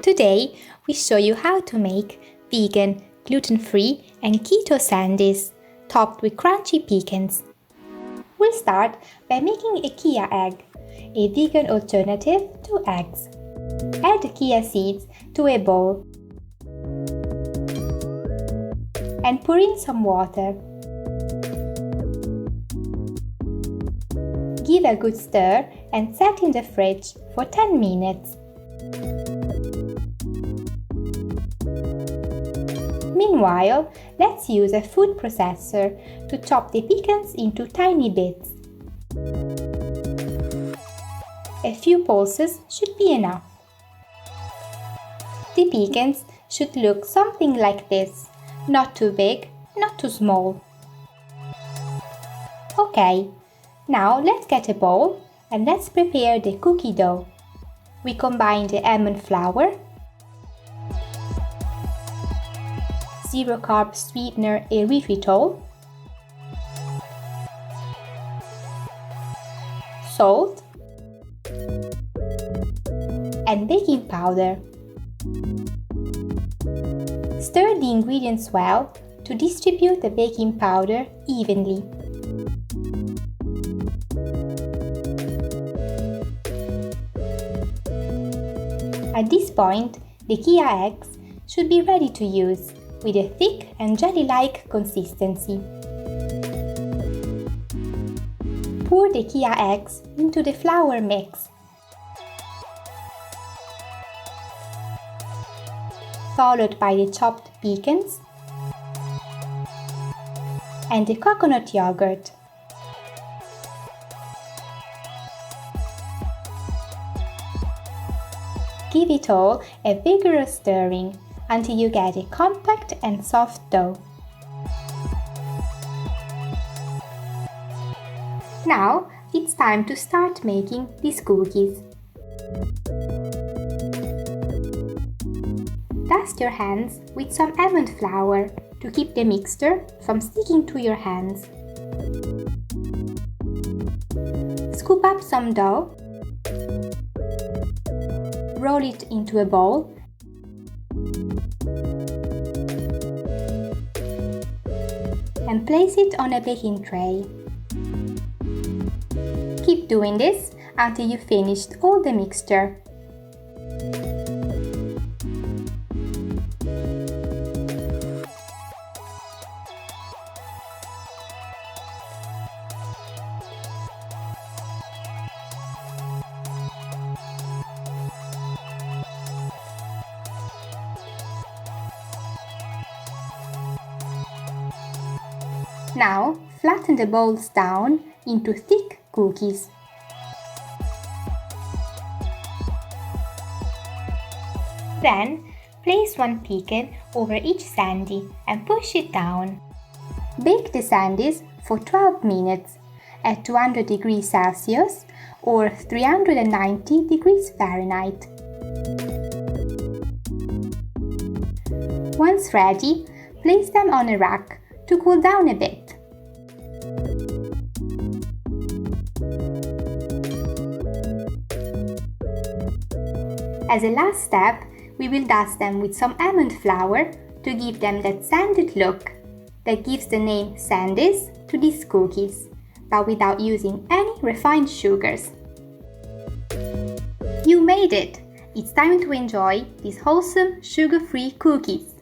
Today, we show you how to make vegan, gluten-free and keto sandies, topped with crunchy pecans. We'll start by making a chia egg, a vegan alternative to eggs. Add chia seeds to a bowl and pour in some water. Give a good stir and set in the fridge for 10 minutes. Meanwhile, let's use a food processor to chop the pecans into tiny bits. A few pulses should be enough. The pecans should look something like this, not too big, not too small. Okay, now let's get a bowl and let's prepare the cookie dough. We combine the almond flour, 0-carb sweetener erythritol, salt, and baking powder. Stir the ingredients well to distribute the baking powder evenly. At this point, the chia eggs should be ready to use, with a thick and jelly-like consistency. Pour the chia eggs into the flour mix. Followed by the chopped pecans and the coconut yogurt. Give it all a vigorous stirring until you get a compact and soft dough. Now it's time to start making these cookies. Dust your hands with some almond flour to keep the mixture from sticking to your hands. Scoop up some dough, roll it into a bowl, and place it on a baking tray. Keep doing this until you've finished all the mixture. Now, flatten the balls down into thick cookies. Then, place one pecan over each sandy and push it down. Bake the sandies for 12 minutes at 200 degrees Celsius or 390 degrees Fahrenheit. Once ready, place them on a rack to cool down a bit. As a last step, we will dust them with some almond flour to give them that sanded look that gives the name Sandies to these cookies, but without using any refined sugars. You made it! It's time to enjoy these wholesome, sugar-free cookies.